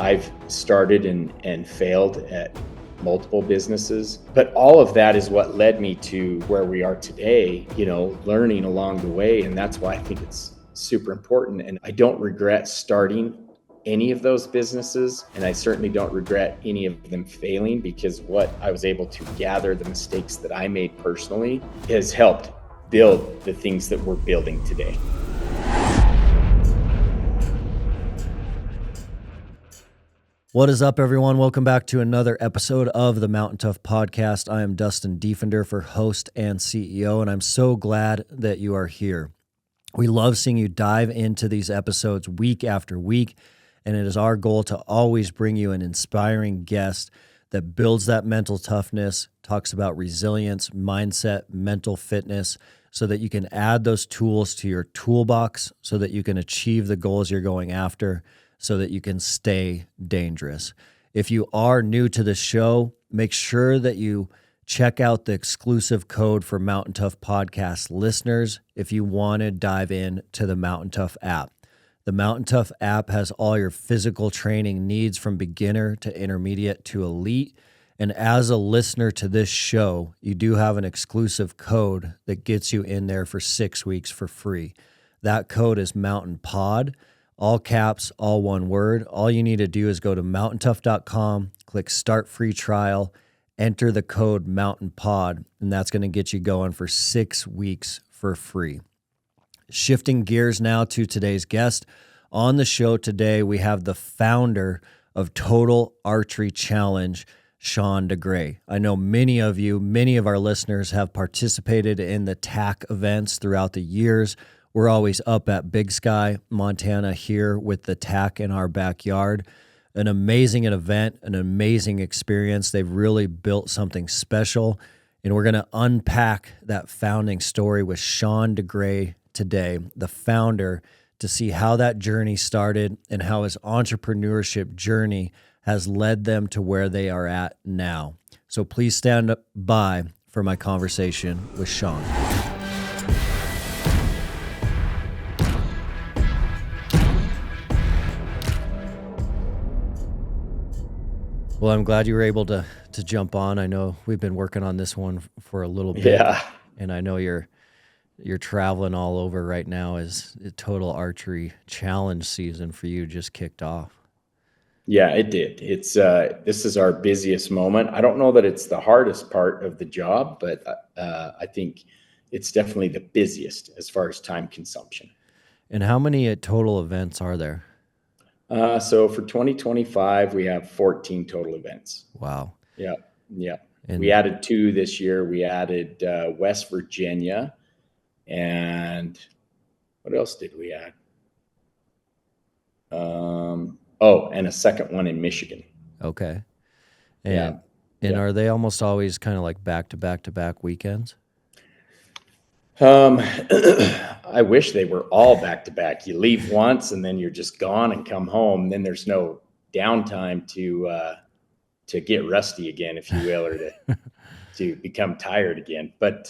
I've started and failed at multiple businesses, but all of that is what led me to where we are today, learning along the way. And that's why I think it's super important. And I don't regret starting any of those businesses. And I certainly don't regret any of them failing, because what I was able to gather, the mistakes that I made personally, has helped build the things that we're building today. What is up, everyone? Welcome back to another episode of the MTNTOUGH Podcast. I am Dustin Defender, for host and CEO, and I'm so glad that you are here. We love seeing you dive into these episodes week after week, and it is our goal to always bring you an inspiring guest that builds that mental toughness, talks about resilience, mindset, mental fitness, so that you can add those tools to your toolbox so that you can achieve the goals you're going after, so that you can stay dangerous. If you are new to the show, make sure that you check out the exclusive code for MTNTOUGH Podcast listeners if you want to dive in to the MTNTOUGH app. The MTNTOUGH app has all your physical training needs from beginner to intermediate to elite. And as a listener to this show, you do have an exclusive code that gets you in there for 6 weeks for free. That code is MTNPOD. All caps, all one word. All you need to do is go to MTNTOUGH.com, click Start Free Trial, enter the code MTNPOD, and that's going to get you going for 6 weeks for free. Shifting gears now to today's guest. On the show today, we have the founder of Total Archery Challenge, Sean DeGrey. I know many of our listeners have participated in the TAC events throughout the years. We're always up at Big Sky, Montana here with the TAC in our backyard. An amazing event, an amazing experience. They've really built something special, and we're going to unpack that founding story with Sean DeGrey today, the founder, to see how that journey started and how his entrepreneurship journey has led them to where they are at now. So please stand by for my conversation with Sean. Well, I'm glad you were able to jump on. I know we've been working on this one for a little bit. Yeah. And I know you're traveling all over right now as Total Archery Challenge season for you just kicked off. Yeah, it did. It's this is our busiest moment. I don't know that it's the hardest part of the job, but I think it's definitely the busiest as far as time consumption. And how many total events are there? So for 2025, we have 14 total events. Wow. Yeah. And we added 2 this year. We added West Virginia, and what else did we add? And a second one in Michigan. Okay. And are they almost always kind of like back-to-back weekends? I wish they were all back to back. You leave once and then you're just gone and come home. Then there's no downtime to get rusty again, if you will, or to become tired again. But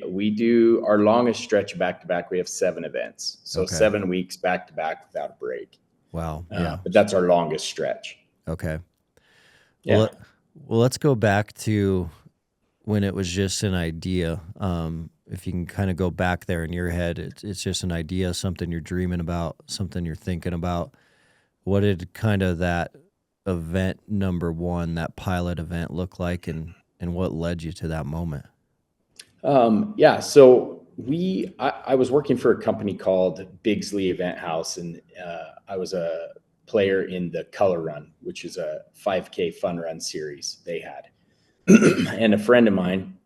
we do our longest stretch back to back. We have 7 events, so okay. 7 weeks back to back without a break. Wow. Yeah. But that's our longest stretch. Okay. Yeah. Well, let's go back to when it was just an idea. If you can kind of go back there in your head, it's just an idea, something you're dreaming about, something you're thinking about. What did kind of that event number 1, that pilot event, look like, and what led you to that moment? So I was working for a company called Bigsley Event House, and I was a player in the Color Run, which is a 5K fun run series they had. And a friend of mine,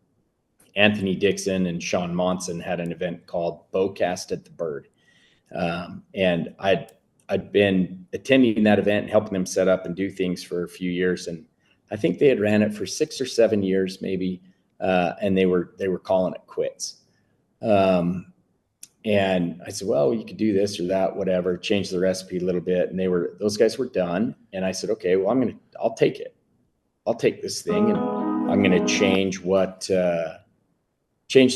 Anthony Dixon and Sean Monson, had an event called Bowcast at the Bird. And I'd been attending that event and helping them set up and do things for a few years. And I think they had ran it for 6 or 7 years, maybe. And they were calling it quits. And I said, well, you could do this or that, whatever, change the recipe a little bit. And those guys were done. And I said, okay, well, I'll take it. I'll take this thing and I'm going to change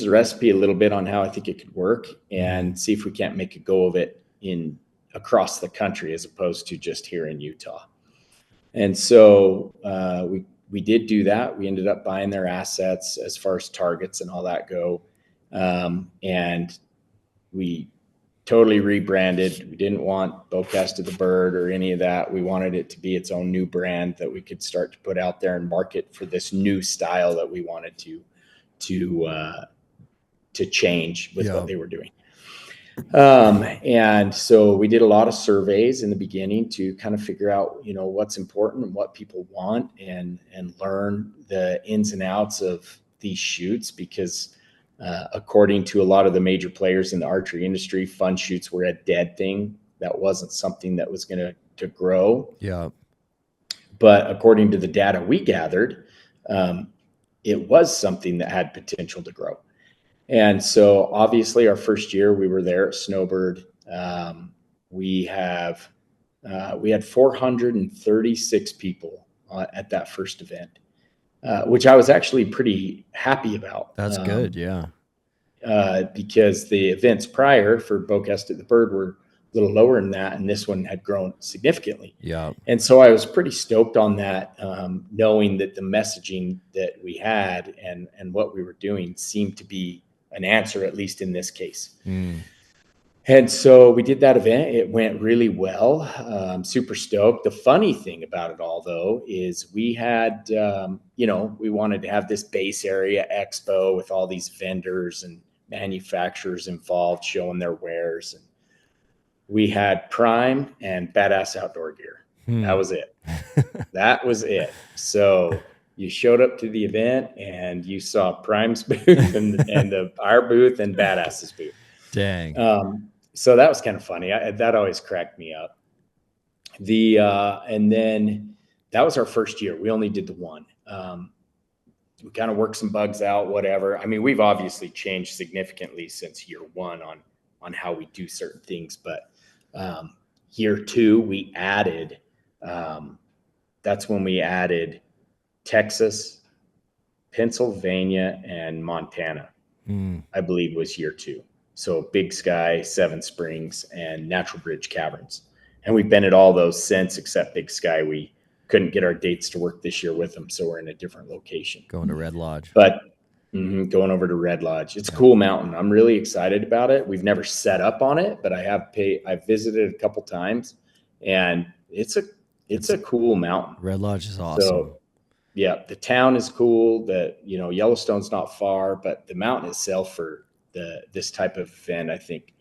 the recipe a little bit on how I think it could work and see if we can't make a go of it across the country as opposed to just here in Utah. And so we did do that. We ended up buying their assets as far as targets and all that go. And we totally rebranded. We didn't want Bowcast of the Bird or any of that. We wanted it to be its own new brand that we could start to put out there and market for this new style that we wanted to change with what they were doing. And so we did a lot of surveys in the beginning to kind of figure out, what's important and what people want, and learn the ins and outs of these shoots, because according to a lot of the major players in the archery industry, fun shoots were a dead thing. That wasn't something that was going to grow. Yeah. But according to the data we gathered, it was something that had potential to grow. And so obviously our first year we were there at Snowbird. We had 436 people at that first event, which I was actually pretty happy about. That's good. Yeah. Because the events prior for Bowcast at the Bird were a little lower than that, and this one had grown significantly. Yeah. And so I was pretty stoked on that, knowing that the messaging that we had and what we were doing seemed to be an answer, at least in this case. And so we did that event. It went really well. Super stoked. The funny thing about it all, though, is we had, we wanted to have this base area expo with all these vendors and manufacturers involved showing their wares. And we had Prime and Badass Outdoor Gear. That was it. That was it. So you showed up to the event and you saw Prime's booth and our booth and Badass's booth. Dang. So that was kind of funny. That always cracked me up. And then that was our first year. We only did the one. We kind of worked some bugs out, whatever. I mean, we've obviously changed significantly since year one on how we do certain things. But year two, we added, that's when we added Texas, Pennsylvania, and Montana, I believe was year two. So Big Sky, Seven Springs, and Natural Bridge Caverns. And we've been at all those since, except Big Sky. We couldn't get our dates to work this year with them, so we're in a different location. Going to Red Lodge. But going over to Red Lodge. It's a cool mountain. I'm really excited about it. We've never set up on it, but I've visited a couple times, and it's a cool mountain. Red Lodge is awesome. So, yeah, the town is cool. Yellowstone's not far, but the mountain itself for this type of event, I think,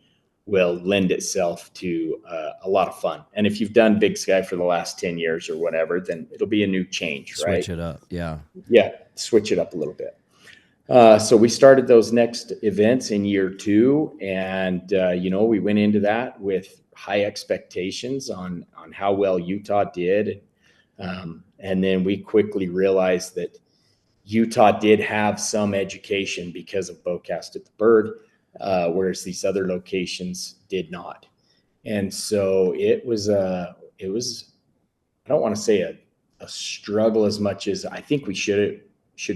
will lend itself to a lot of fun. And if you've done Big Sky for the last 10 years or whatever, then it'll be a new change, right? Switch it up. Yeah. Yeah. Switch it up a little bit. So we started those next events in year two, and, we went into that with high expectations on how well Utah did. And then we quickly realized that Utah did have some education because of Bowcast at the Bird, whereas these other locations did not. And so it was, I don't want to say a struggle as much as I think we should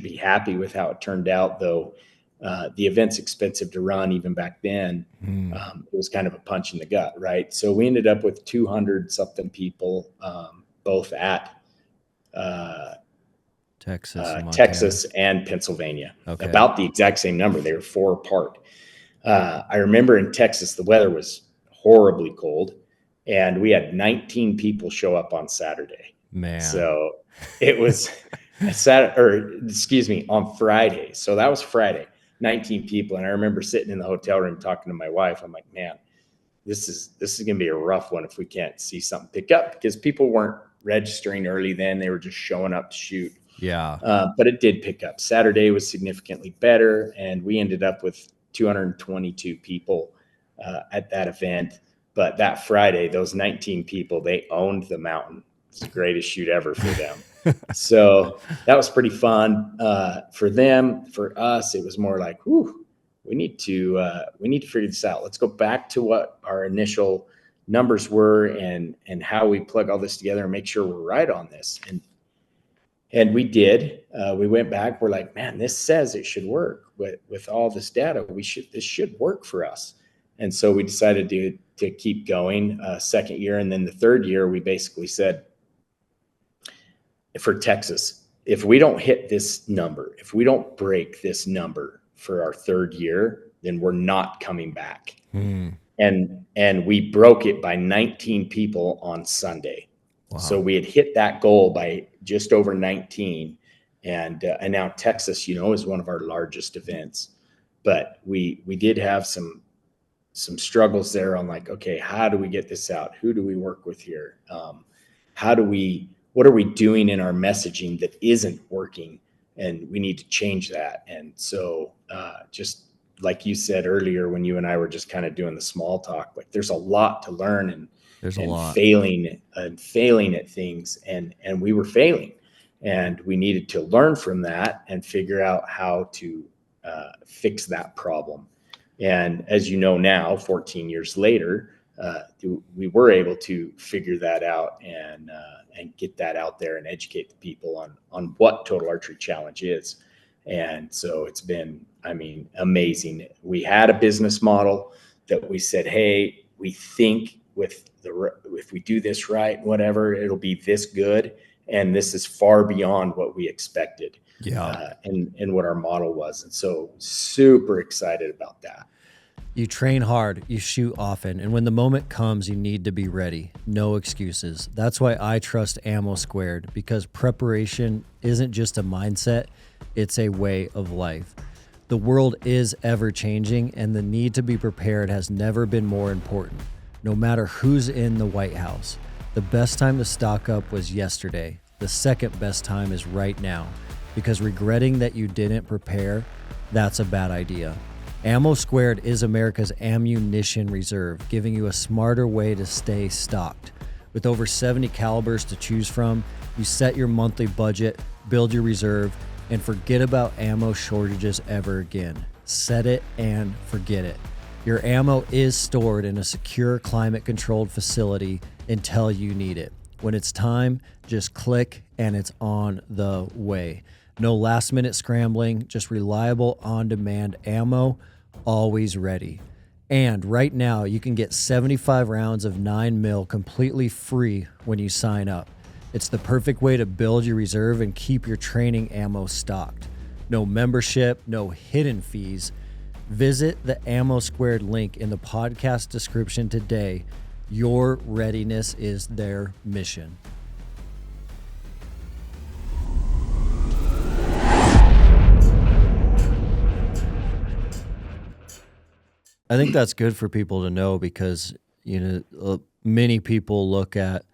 be happy with how it turned out, though. The event's expensive to run even back then. It was kind of a punch in the gut, right? So we ended up with 200 something people, both at Texas and Pennsylvania. Okay. About the exact same number. They were 4 apart. I remember in Texas, the weather was horribly cold, and we had 19 people show up on Saturday. Man. So it was on Friday. So that was Friday, 19 people. And I remember sitting in the hotel room talking to my wife. I'm like, man, this is going to be a rough one if we can't see something pick up, because people weren't registering early then. They were just showing up to shoot. Yeah. But it did pick up. Saturday was significantly better, and we ended up with 222 people at that event. But that Friday, those 19 people, they owned the mountain. It's the greatest shoot ever for them. So that was pretty fun for them. For us, it was more like, whew, we need to figure this out. Let's go back to what our initial numbers were and how we plug all this together and make sure we're right on this. And we did. We went back. We're like, man, this says it should work. With all this data, this should work for us. And so we decided to keep going. Second year, and then the third year, we basically said, for Texas, if we don't hit this number, if we don't break this number for our third year, then we're not coming back. And we broke it by 19 people on Sunday. Wow. So we had hit that goal by just over 19. And now Texas, is one of our largest events, but we did have some struggles there on like, okay, how do we get this out? Who do we work with here? What are we doing in our messaging that isn't working? And we need to change that. And so just like you said earlier, when you and I were just kind of doing the small talk, like there's a lot to learn and failing at things. And we were failing, and we needed to learn from that and figure out how to fix that problem. And as you know, now 14 years later, we were able to figure that out and get that out there and educate the people on what Total Archery Challenge is. And so it's been, amazing. We had a business model that we said, hey, we think if we do this right, whatever, it'll be this good. And this is far beyond what we expected. Yeah. And what our model was. And so super excited about that. You train hard, you shoot often, and when the moment comes, you need to be ready. No excuses. That's why I trust Ammo Squared, because preparation isn't just a mindset, it's a way of life. The world is ever changing, and the need to be prepared has never been more important, no matter who's in the White House. The best time to stock up was yesterday. The second best time is right now, because regretting that you didn't prepare, that's a bad idea. Ammo Squared is America's ammunition reserve, giving you a smarter way to stay stocked. With over 70 calibers to choose from, you set your monthly budget, build your reserve, and forget about ammo shortages ever again. Set it and forget it. Your ammo is stored in a secure, climate-controlled facility until you need it. When it's time, just click and it's on the way. No last-minute scrambling, just reliable, on-demand ammo, always ready. And right now, you can get 75 rounds of 9mm completely free when you sign up. It's the perfect way to build your reserve and keep your training ammo stocked. No membership, no hidden fees. Visit the Ammo Squared link in the podcast description today. Your readiness is their mission. I think that's good for people to know, because many people look at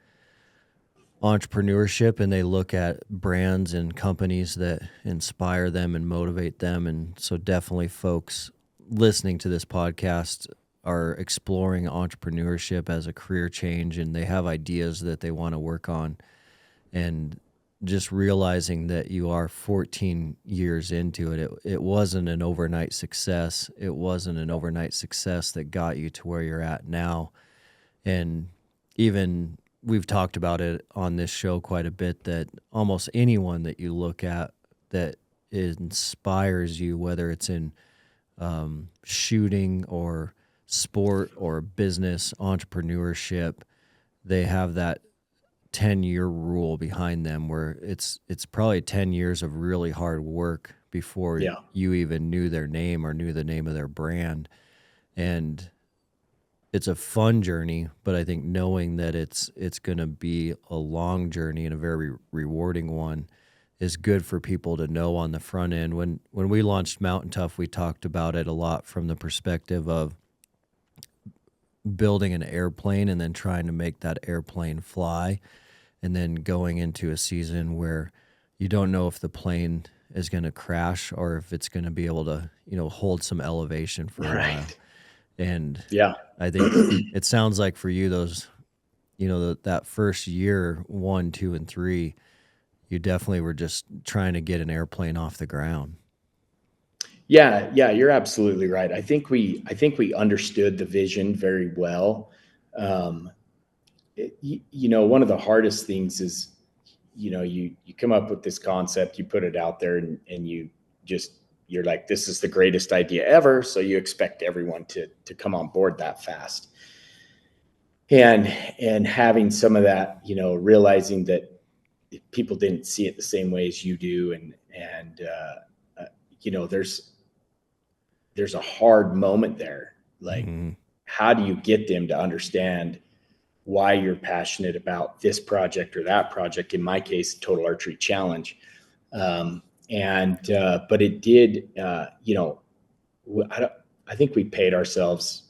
entrepreneurship and they look at brands and companies that inspire them and motivate them. And so definitely folks listening to this podcast are exploring entrepreneurship as a career change, and they have ideas that they want to work on. And just realizing that you are 14 years into it, it wasn't an overnight success. It wasn't an overnight success that got you to where you're at now. And even we've talked about it on this show quite a bit, that almost anyone that you look at that inspires you, whether it's in shooting or sport or business, entrepreneurship, they have that 10-year rule behind them, where it's probably 10 years of really hard work before you even knew their name or knew the name of their brand. And it's a fun journey, but I think knowing that it's going to be a long journey and a very rewarding one is good for people to know on the front end. When we launched Mountain Tough, we talked about it a lot from the perspective of building an airplane and then trying to make that airplane fly, and then going into a season where you don't know if the plane is going to crash or if it's going to be able to, hold some elevation for a while. And I think it sounds like for you, those, that first year, 1, 2, and 3, you definitely were just trying to get an airplane off the ground. Yeah, you're absolutely right. I think we understood the vision very well. One of the hardest things is, you come up with this concept, you put it out there, and you're like, this is the greatest idea ever. So you expect everyone to come on board that fast. And having some of that, realizing that people didn't see it the same way as you do. And there's a hard moment there. Like, how do you get them to understand why you're passionate about this project or that project? In my case, Total Archery Challenge. But it did, I think we paid ourselves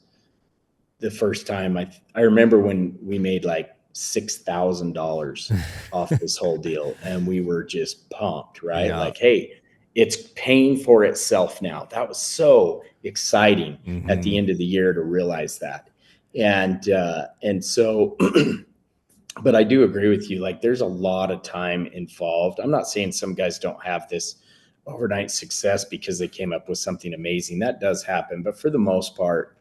the first time. I remember when we made like $6,000 off this whole deal, and we were just pumped, right? Yeah. Like, hey, it's paying for itself now. That was so exciting at the end of the year to realize that. And so, but I do agree with you. Like, there's a lot of time involved. I'm not saying some guys don't have this overnight success because they came up with something amazing. That does happen. But for the most part,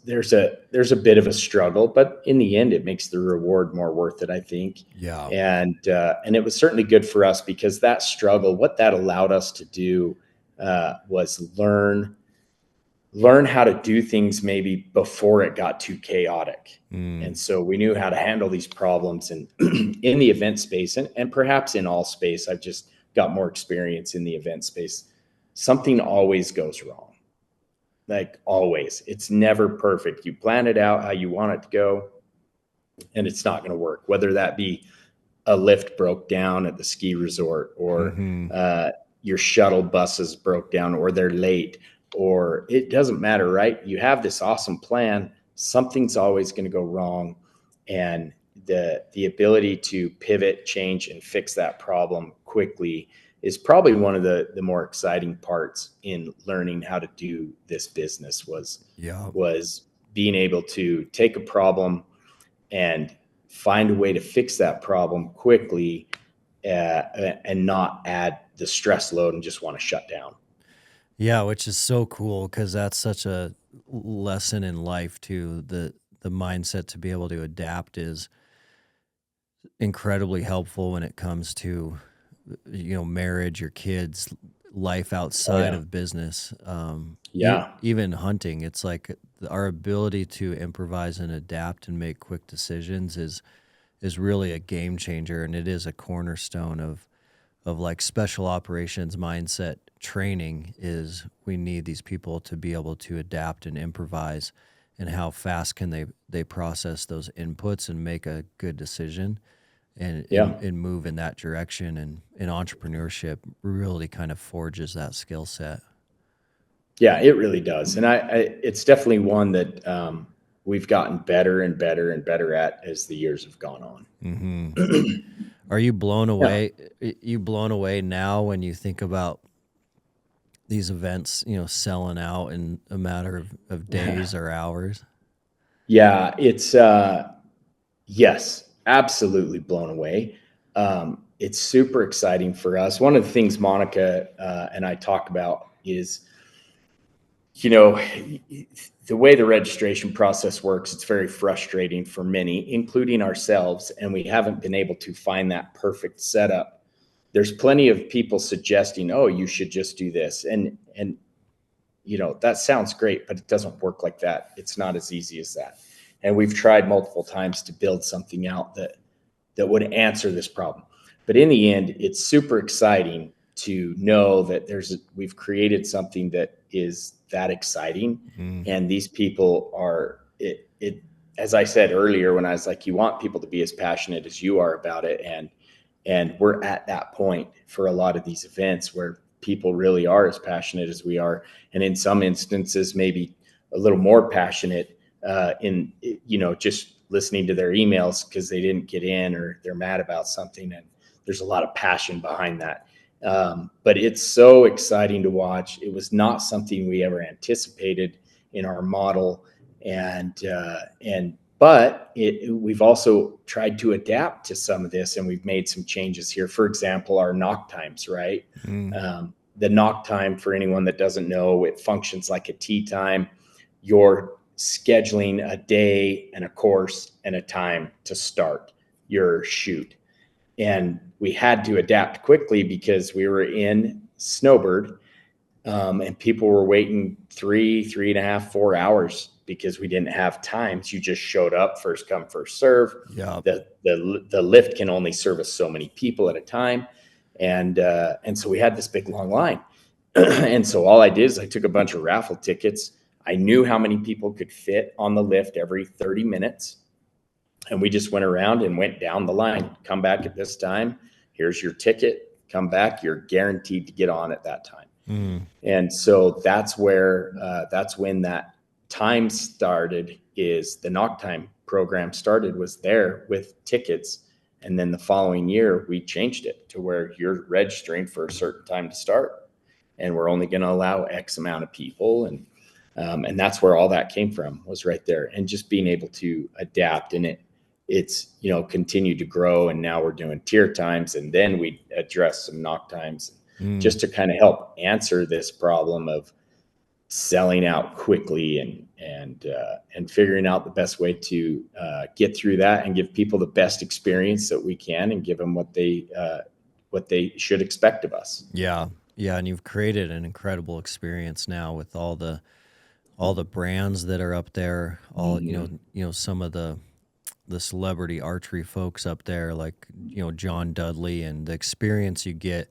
there's a bit of a struggle, but in the end, it makes the reward more worth it, I think. Yeah. And it was certainly good for us, because that struggle, what that allowed us to do was learn how to do things maybe before it got too chaotic. And so we knew how to handle these problems, and in the event space, and perhaps in all space. I've just got more experience in the event space. Something always goes wrong. Like, always. It's never perfect. You plan it out how you want it to go, and it's not going to work. Whether that be a lift broke down at the ski resort, or your shuttle buses broke down, or they're late, or it doesn't matter, right? You have this awesome plan. Something's always going to go wrong. And the ability to pivot, change, and fix that problem quickly is probably one of the more exciting parts in learning how to do this business, was being able to take a problem and find a way to fix that problem quickly, and not add the stress load and just want to shut down. Yeah, which is so cool, because that's such a lesson in life too. The mindset to be able to adapt is incredibly helpful when it comes to marriage, your kids, life outside of business. Even hunting. It's like our ability to improvise and adapt and make quick decisions is really a game changer, and it is a cornerstone of like special operations mindset training. Is we need these people to be able to adapt and improvise, and how fast can they process those inputs and make a good decision. And move in that direction. And entrepreneurship really kind of forges that skill set. Yeah, it really does. And it's definitely one that we've gotten better and better and better at as the years have gone on. Are you blown away? Yeah. You blown away now when you think about these events, selling out in a matter of days or hours? Yeah, it's yes. Absolutely blown away. It's super exciting for us. One of the things Monica and I talk about is, the way the registration process works, it's very frustrating for many, including ourselves, and we haven't been able to find that perfect setup. There's plenty of people suggesting, oh, you should just do this. And that sounds great, but it doesn't work like that. It's not as easy as that. And we've tried multiple times to build something out that would answer this problem. But in the end, it's super exciting to know that we've created something that is that exciting. And these people are, as I said earlier, when I was like, you want people to be as passionate as you are about it. And we're at that point for a lot of these events where people really are as passionate as we are. And in some instances, maybe a little more passionate, in just listening to their emails because they didn't get in, or they're mad about something, and there's a lot of passion behind that. But it's so exciting to watch. It was not something we ever anticipated in our model, but we've also tried to adapt to some of this, and we've made some changes here. For example, our knock times, right? The knock time, for anyone that doesn't know, it functions like a tee time. You're scheduling a day and a course and a time to start your shoot. And we had to adapt quickly because we were in Snowbird, and people were waiting 3.5, 4 hours because we didn't have times. You just showed up, first come, first serve. Yeah. The lift can only service so many people at a time. And so we had this big long line. And so all I did is I took a bunch of raffle tickets. I knew how many people could fit on the lift every 30 minutes. And we just went around and went down the line. Come back at this time. Here's your ticket. Come back. You're guaranteed to get on at that time. And so that's when that time started, is the knock time program started, was there with tickets. And then the following year, we changed it to where you're registering for a certain time to start. And we're only going to allow X amount of people. And that's where all that came from, was right there. And just being able to adapt, and it's, continued to grow. And now we're doing tier times, and then we address some knock times just to kind of help answer this problem of selling out quickly and figuring out the best way to get through that and give people the best experience that we can, and give them what they should expect of us. Yeah. Yeah. And you've created an incredible experience now with all the brands that are up there, all, some of the celebrity archery folks up there, like, John Dudley, and the experience you get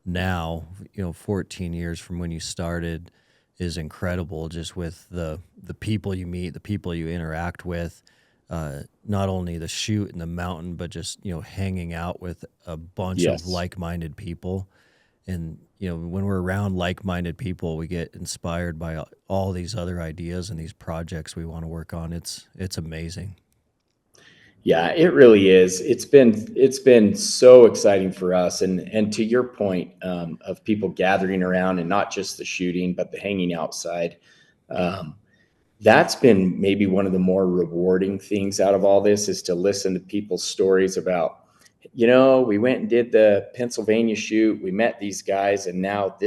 now, 14 years from when you started, is incredible, just with the people you meet, the people you interact with, not only the shoot and the mountain, but just, hanging out with a bunch of like-minded people. And, when we're around like-minded people, we get inspired by all these other ideas and these projects we want to work on. It's amazing. Yeah, it really is. It's been so exciting for us. And to your point, of people gathering around, and not just the shooting, but the hanging outside. That's been maybe one of the more rewarding things out of all this, is to listen to people's stories about, we went and did the Pennsylvania shoot. We met these guys, and now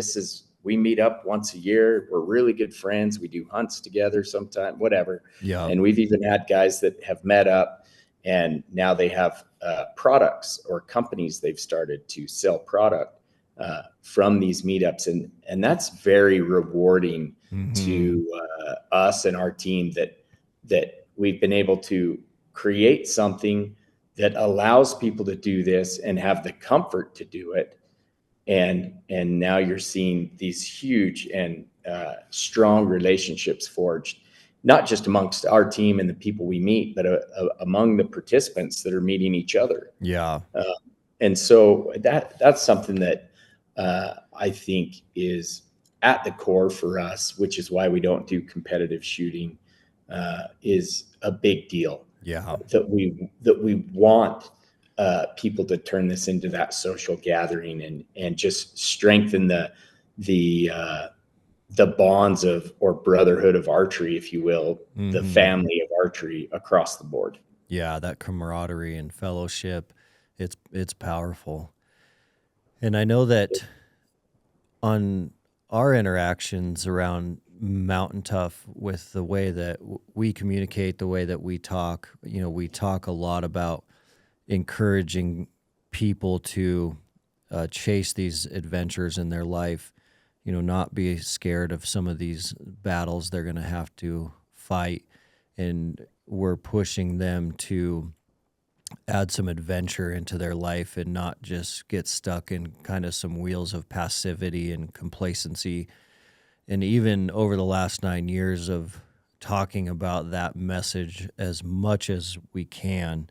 we meet up once a year. We're really good friends. We do hunts together sometime, whatever. Yeah. And we've even had guys that have met up, and now they have products or companies they've started to sell product from these meetups. And that's very rewarding to us and our team, that we've been able to create something that allows people to do this and have the comfort to do it. And now you're seeing these huge and strong relationships forged, not just amongst our team and the people we meet, but among the participants that are meeting each other. Yeah. And so that's something that I think is at the core for us, which is why we don't do competitive shooting, is a big deal. Yeah. That we want people to turn this into that social gathering, and just strengthen the bonds or brotherhood of archery, if you will, the family of archery across the board. Yeah, that camaraderie and fellowship, it's powerful. And I know that on our interactions around Mountain Tough, with the way that we communicate, the way that we talk, we talk a lot about encouraging people to chase these adventures in their life, not be scared of some of these battles they're going to have to fight. And we're pushing them to add some adventure into their life, and not just get stuck in kind of some wheels of passivity and complacency. And even over the last 9 years of talking about that message as much as we can,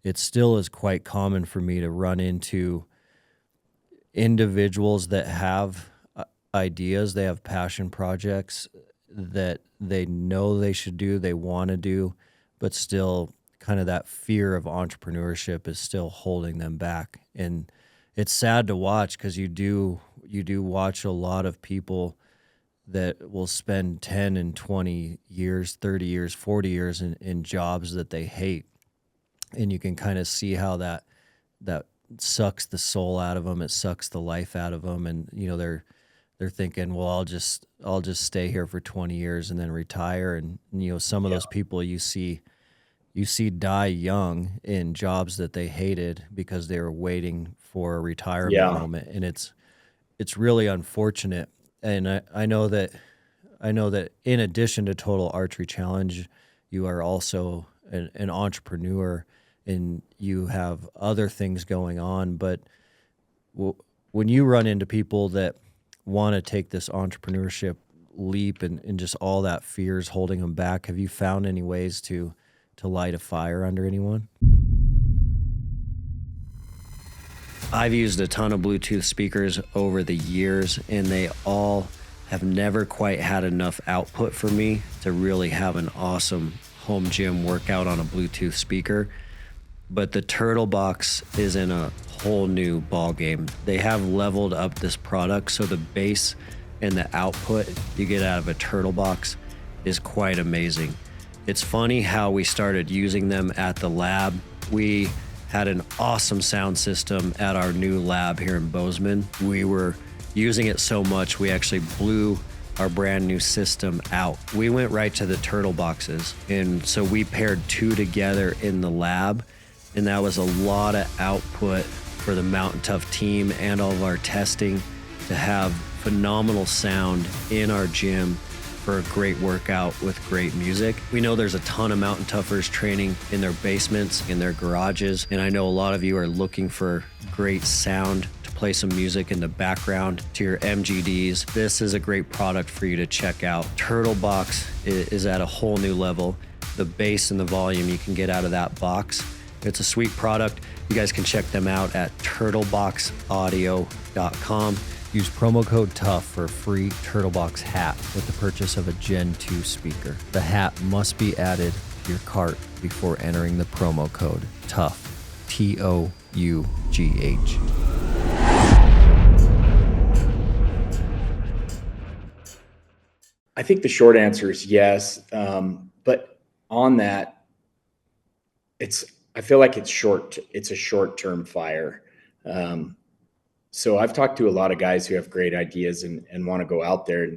it still is quite common for me to run into individuals that have ideas, they have passion projects that they know they should do, they want to do, but still kind of that fear of entrepreneurship is still holding them back. And it's sad to watch, because you do watch a lot of people that will spend 10 and 20 years, 30 years, 40 years in jobs that they hate. And you can kind of see how that sucks the soul out of them. It sucks the life out of them. And, they're thinking, well, I'll just stay here for 20 years and then retire. And, some of those people you see die young in jobs that they hated because they were waiting for a retirement moment. And it's really unfortunate. And I know that I know that in addition to Total Archery Challenge, you are also an entrepreneur and you have other things going on. But when you run into people that want to take this entrepreneurship leap and just all that fear is holding them back, have you found any ways to light a fire under anyone? I've used a ton of Bluetooth speakers over the years, and they all have never quite had enough output for me to really have an awesome home gym workout on a Bluetooth speaker. But the Turtle Box is in a whole new ball game. They have leveled up this product, so the bass and the output you get out of a Turtle Box is quite amazing. It's funny how we started using them at the lab. We had an awesome sound system at our new lab here in Bozeman. We were using it so much, we actually blew our brand new system out. We went right to the Turtle Boxes. And so we paired two together in the lab. And that was a lot of output for the Mountain Tough team and all of our testing to have phenomenal sound in our gym for a great workout with great music. We know there's a ton of Mountain Toughers training in their basements, in their garages, and I know a lot of you are looking for great sound to play some music in the background to your MGDs. This is a great product for you to check out. Turtle Box is at a whole new level. The bass and the volume you can get out of that box. It's a sweet product. You guys can check them out at turtleboxaudio.com. Use promo code TOUGH for a free Turtlebox hat with the purchase of a Gen 2 speaker. The hat must be added to your cart before entering the promo code TOUGH, TOUGH. I think the short answer is yes. But on that, I feel like it's a short-term fire. So I've talked to a lot of guys who have great ideas and want to go out there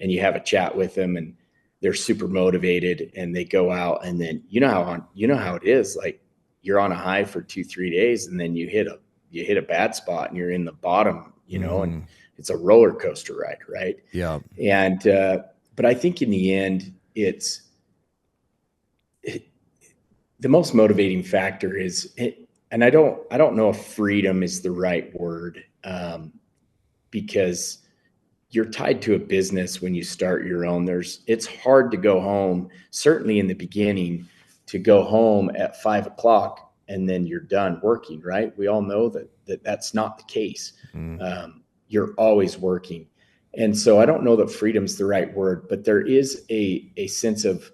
and you have a chat with them and they're super motivated and they go out and then you know how it is. Like you're on a high for 2-3 days and then you hit a bad spot and you're in the bottom, and it's a roller coaster ride. Right. Yeah. And, but I think in the end, the most motivating factor is, and I don't know if freedom is the right word, because you're tied to a business when you start your own. It's hard to go home, certainly in the beginning, to go home at 5:00 and then you're done working, right? We all know that's not the case. You're always working. And so I don't know that freedom's the right word, but there is a sense of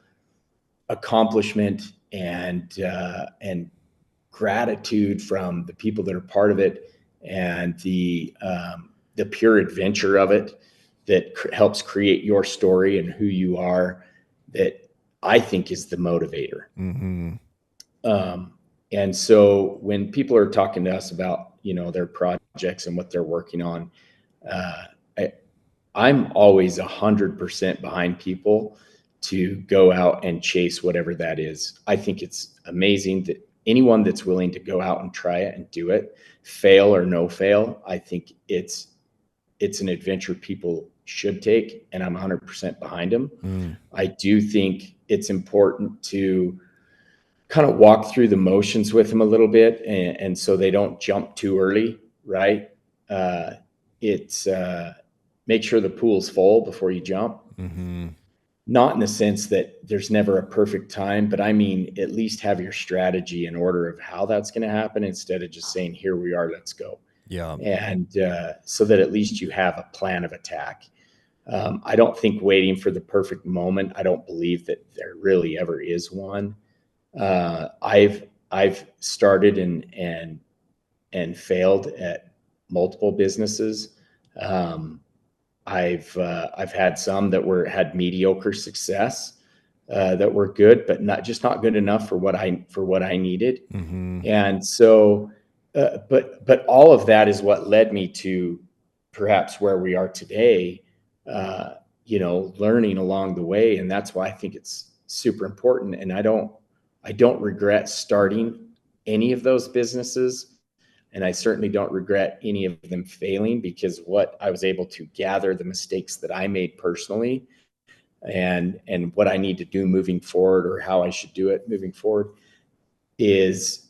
accomplishment and gratitude from the people that are part of it and the pure adventure of it that helps create your story and who you are, that I think is the motivator. And so when people are talking to us about, their projects and what they're working on, I'm always 100% behind people to go out and chase whatever that is. I think it's amazing that anyone that's willing to go out and try it and do it, fail or no fail, I think it's an adventure people should take, and I'm 100% behind them. I do think it's important to kind of walk through the motions with them a little bit, and so they don't jump too early, right? It's make sure the pool's full before you jump. Not in the sense that there's never a perfect time, but I mean, at least have your strategy in order of how that's going to happen instead of just saying, here we are, let's go. Yeah. And so that at least you have a plan of attack. I don't think waiting for the perfect moment. I don't believe that there really ever is one. I've started and failed at multiple businesses. I've had some that had mediocre success, that were good, but not good enough for what I needed. And so, but all of that is what led me to perhaps where we are today, learning along the way. And that's why I think it's super important. And I don't regret starting any of those businesses. And I certainly don't regret any of them failing, because what I was able to gather, the mistakes that I made personally, and what I need to do moving forward, or how I should do it moving forward, has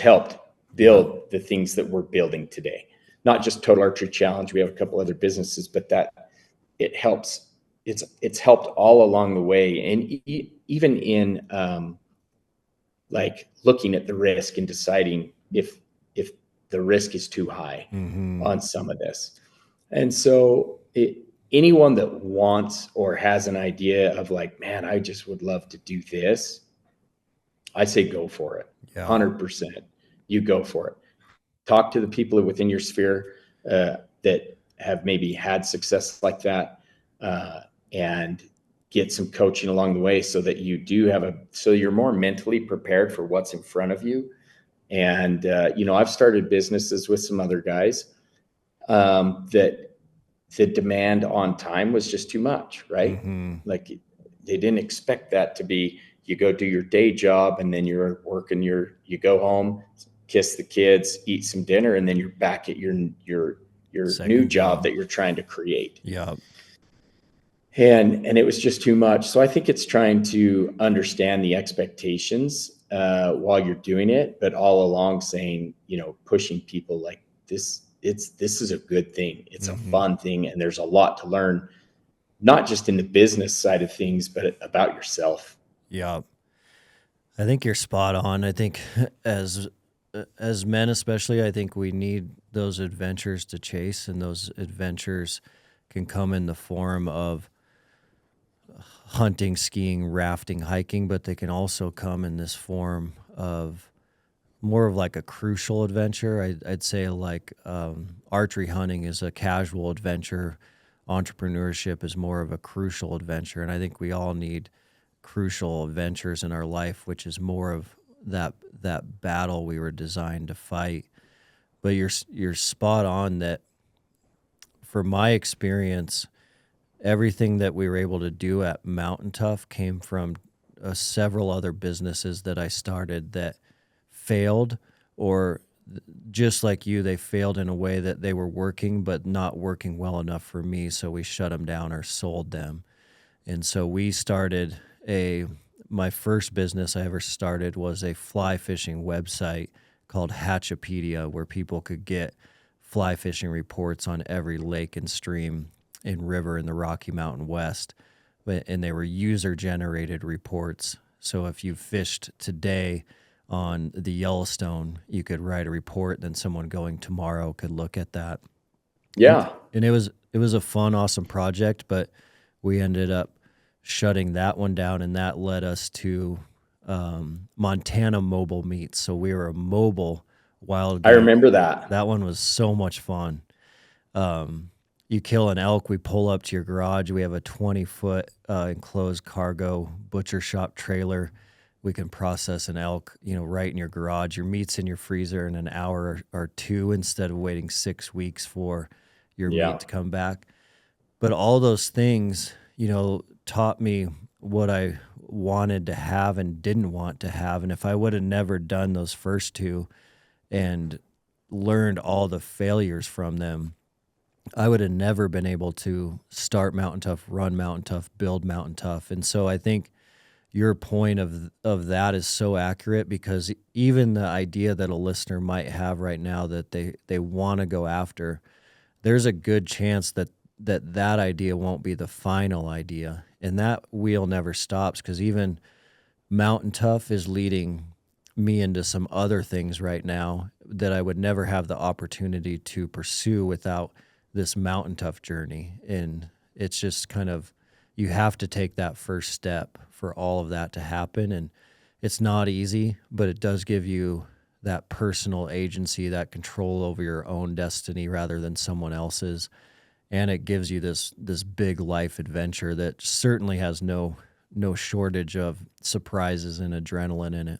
helped build the things that we're building today. Not just Total Archery Challenge. We have a couple other businesses, but that it helps. It's helped all along the way. And even in like looking at the risk and deciding if the risk is too high on some of this. And so anyone that wants or has an idea of like, man, I just would love to do this, I say go for it. 100%. You go for it. Talk to the people within your sphere that have maybe had success like that, and get some coaching along the way, so that you do so you're more mentally prepared for what's in front of you. And, I've started businesses with some other guys that the demand on time was just too much, right? Like they didn't expect that to be, you go do your day job and then you're working you go home, kiss the kids, eat some dinner, and then you're back at your new job that you're trying to create. Yeah. And it was just too much. So I think it's trying to understand the expectations while you're doing it, but all along saying, pushing people like this is a good thing. It's a fun thing. And there's a lot to learn, not just in the business side of things, but about yourself. Yeah. I think you're spot on. I think as men, especially, I think we need those adventures to chase, and those adventures can come in the form of hunting, skiing, rafting, hiking, but they can also come in this form of more of like a crucial adventure. I'd say like archery hunting is a casual adventure. Entrepreneurship is more of a crucial adventure. And I think we all need crucial adventures in our life, which is more of that battle we were designed to fight. But you're spot on that. From my experience, everything that we were able to do at Mountain Tough came from several other businesses that I started that failed, or just like you, they failed in a way that they were working but not working well enough for me, so we shut them down or sold them. And so we started my first business I ever started was a fly fishing website called Hatchopedia, where people could get fly fishing reports on every lake and stream and river in the Rocky Mountain West. And they were user-generated reports. So if you fished today on the Yellowstone, you could write a report, then someone going tomorrow could look at that. Yeah. And it was a fun, awesome project, but we ended up shutting that one down, and that led us to Montana mobile meets. So we were a mobile wild game. I remember that. That one was so much fun. You kill an elk, we pull up to your garage. We have a 20-foot enclosed cargo butcher shop trailer. We can process an elk, right in your garage. Your meat's in your freezer in an hour or two instead of waiting 6 weeks for your meat to come back. But all those things, taught me what I wanted to have and didn't want to have. And if I would have never done those first two and learned all the failures from them, I would have never been able to start Mountain Tough, run Mountain Tough, build Mountain Tough. And so I think your point of that is so accurate, because even the idea that a listener might have right now that they want to go after, there's a good chance that idea won't be the final idea. And that wheel never stops, because even Mountain Tough is leading me into some other things right now that I would never have the opportunity to pursue without this Mountain Tough journey. And it's just kind of, you have to take that first step for all of that to happen. And it's not easy, but it does give you that personal agency, that control over your own destiny rather than someone else's. And it gives you this big life adventure that certainly has no shortage of surprises and adrenaline in it.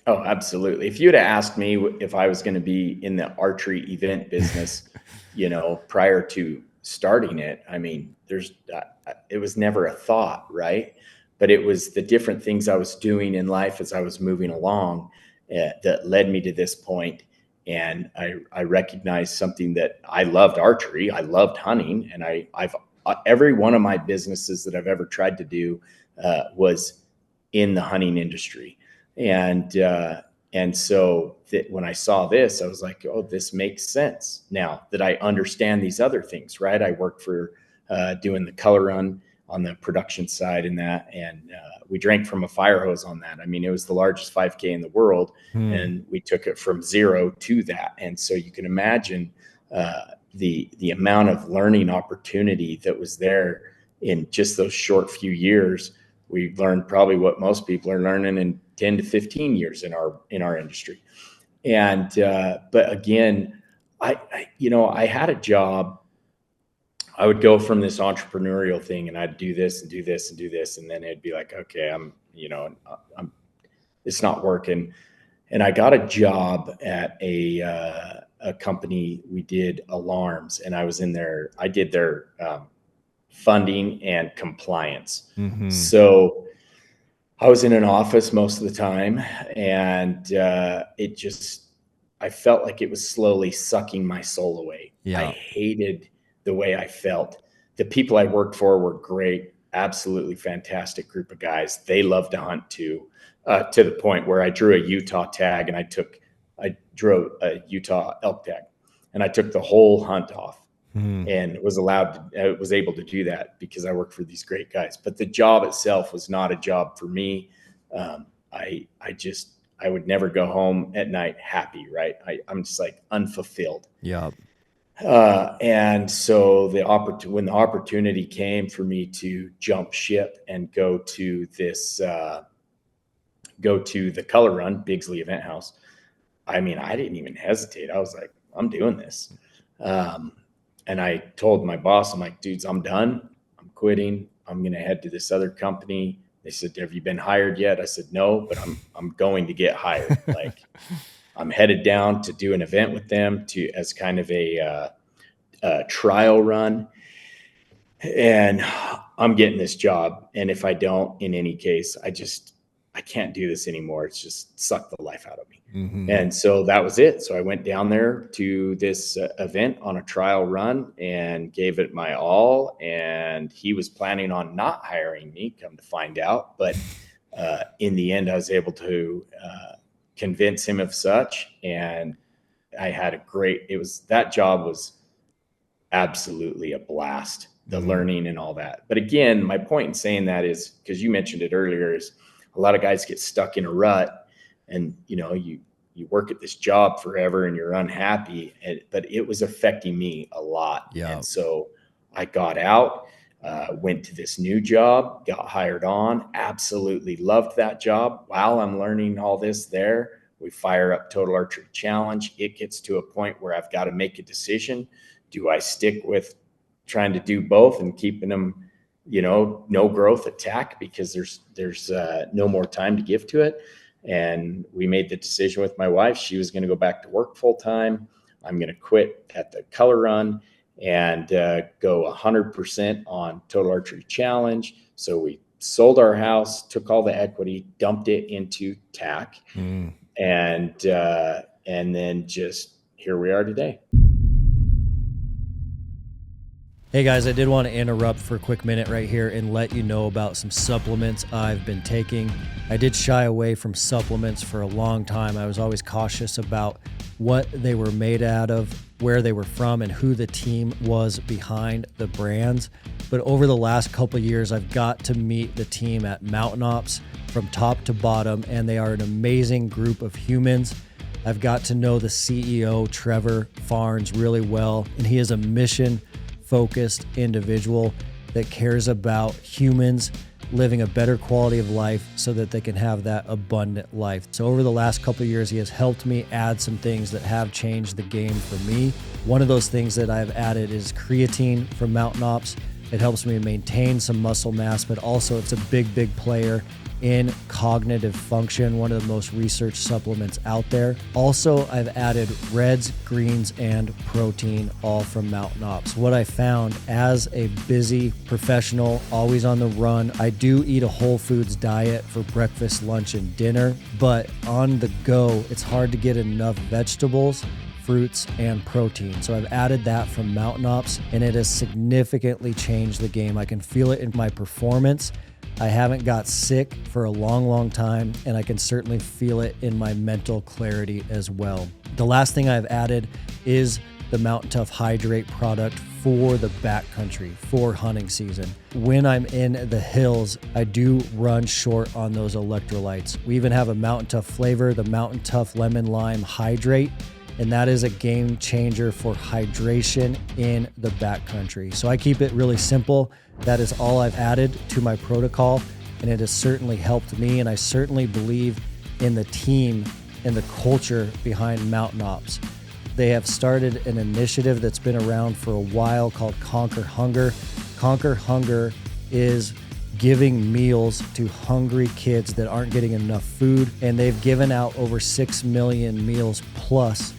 Oh, absolutely. If you had asked me if I was going to be in the archery event business, prior to starting it, I mean, it was never a thought, right? But it was the different things I was doing in life as I was moving along that led me to this point. And I recognized something that I loved archery. I loved hunting, and I've every one of my businesses that I've ever tried to do was in the hunting industry. And so when I saw this, I was like, oh, this makes sense now that I understand these other things, right? I worked for doing the color run on the production side and that, and we drank from a fire hose on that. I mean, it was the largest 5K in the world, and we took it from 0 to that. And so you can imagine the amount of learning opportunity that was there in just those short few years. We learned probably what most people are learning in 10 to 15 years in our industry. And but again, I had a job. I would go from this entrepreneurial thing, and I'd do this and do this and do this, and then it'd be like, okay, it's not working. And I got a job at a company. We did alarms, and I did their funding and compliance. Mm-hmm. So I was in an office most of the time, and I felt like it was slowly sucking my soul away. Yeah. I hated the way I felt. The people I worked for were great, absolutely fantastic group of guys. They loved to hunt too, to the point where I drew a Utah tag, and I drew a Utah elk tag, and I took the whole hunt off. And was able to do that because I worked for these great guys. But the job itself was not a job for me. I would never go home at night happy, right? I'm just like unfulfilled. Yeah. And so when the opportunity came for me to jump ship and go to the color run, Bigsley Event House, I mean, I didn't even hesitate. I was like, I'm doing this. And I told my boss, I'm like, dudes, I'm done. I'm quitting. I'm going to head to this other company. They said, have you been hired yet? I said, no, but I'm going to get hired. Like, I'm headed down to do an event with them as kind of a trial run. And I'm getting this job. And if I don't, in any case, I can't do this anymore. It's just sucked the life out of me. Mm-hmm. And so that was it. So I went down there to this event on a trial run and gave it my all. And he was planning on not hiring me, come to find out. But in the end, I was able to convince him of such. And I had that job was absolutely a blast, the learning and all that. But again, my point in saying that is, because you mentioned it earlier, is a lot of guys get stuck in a rut, and you work at this job forever and you're unhappy. But it was affecting me a lot. Yeah. And so I got out, went to this new job, got hired on, absolutely loved that job. While I'm learning all this there, we fire up Total Archery Challenge. It gets to a point where I've got to make a decision. Do I stick with trying to do both and keeping them, no growth attack because there's no more time to give to it? And we made the decision with my wife. She was going to go back to work full time. I'm going to quit at the color run and go 100% on Total Archery Challenge. So we sold our house, took all the equity, dumped it into TAC, and then just here we are today. Hey guys, I did want to interrupt for a quick minute right here and let you know about some supplements I've been taking. I did shy away from supplements for a long time. I was always cautious about what they were made out of, where they were from, and who the team was behind the brands. But over the last couple of years, I've got to meet the team at Mountain Ops from top to bottom, and they are an amazing group of humans. I've got to know the CEO, Trevor Farnes, really well, and he is a mission-focused individual that cares about humans living a better quality of life so that they can have that abundant life. So over the last couple of years, he has helped me add some things that have changed the game for me. One of those things that I've added is creatine from Mountain Ops. It helps me maintain some muscle mass, but also it's a big player in cognitive function, one of the most researched supplements out there. Also, I've added reds, greens, and protein, all from Mountain Ops. What I found as a busy professional, always on the run, I do eat a whole foods diet for breakfast, lunch, and dinner, but on the go, it's hard to get enough vegetables, fruits, and protein. So I've added that from Mountain Ops, and it has significantly changed the game. I can feel it in my performance. I haven't got sick for a long, long time, and I can certainly feel it in my mental clarity as well. The last thing I've added is the Mountain Tough Hydrate product for the backcountry, for hunting season. When I'm in the hills, I do run short on those electrolytes. We even have a Mountain Tough flavor, the Mountain Tough Lemon Lime Hydrate, and that is a game changer for hydration in the backcountry. So I keep it really simple. That is all I've added to my protocol, and it has certainly helped me, and I certainly believe in the team and the culture behind Mountain Ops. They have started an initiative that's been around for a while called Conquer Hunger. Conquer Hunger is giving meals to hungry kids that aren't getting enough food, and they've given out over 6 million meals plus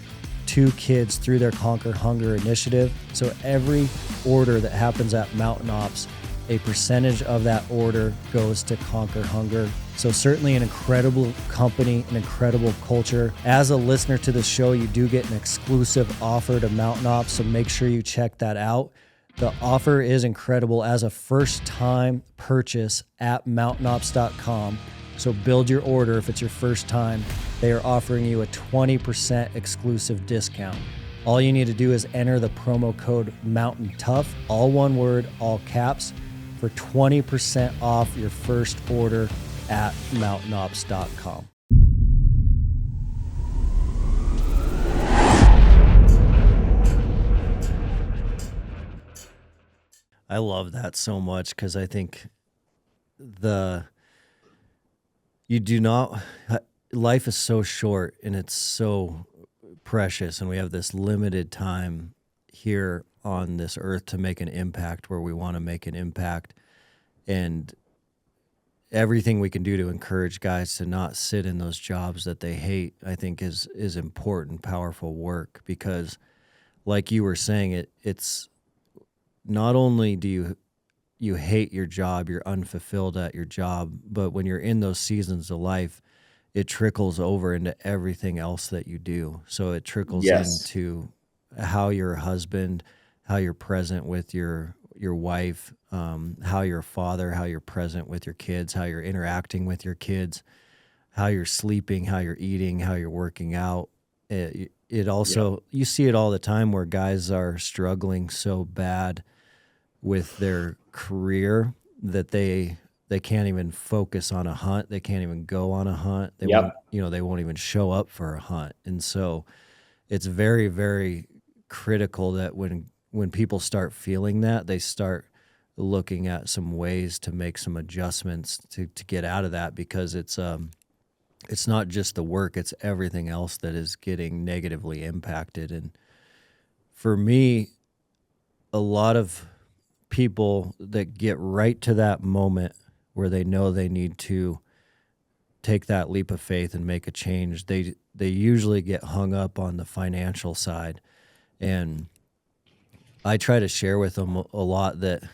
to kids through their Conquer Hunger initiative. So every order that happens at Mountain Ops, a percentage of that order goes to Conquer Hunger. So certainly an incredible company, an incredible culture. As a listener to the show, you do get an exclusive offer to Mountain Ops, so make sure you check that out. The offer is incredible as a first-time purchase at mountainops.com. So build your order if it's your first time. They are offering you a 20% exclusive discount. All you need to do is enter the promo code Mountain Tough, all one word, all caps, for 20% off your first order at mountainops.com. I love that so much because I think life is so short and it's so precious, and we have this limited time here on this earth to make an impact where we want to make an impact. And everything we can do to encourage guys to not sit in those jobs that they hate, I think is important, powerful work, because like you were saying, it's not only do you hate your job, you're unfulfilled at your job, but when you're in those seasons of life, it trickles over into everything else that you do. So it trickles into how you're a husband, how you're present with your wife, how you're a father, how you're present with your kids, how you're interacting with your kids, how you're sleeping, how you're eating, how you're working out. It also, you see it all the time where guys are struggling so bad with their career that they can't even focus on a hunt. They can't even go on a hunt. They won't even show up for a hunt. And so it's very, very critical that when people start feeling that, they start looking at some ways to make some adjustments to get out of that, because it's not just the work, it's everything else that is getting negatively impacted. And for me, a lot of people that get right to that moment where they know they need to take that leap of faith and make a change, they usually get hung up on the financial side. And I try to share with them a lot that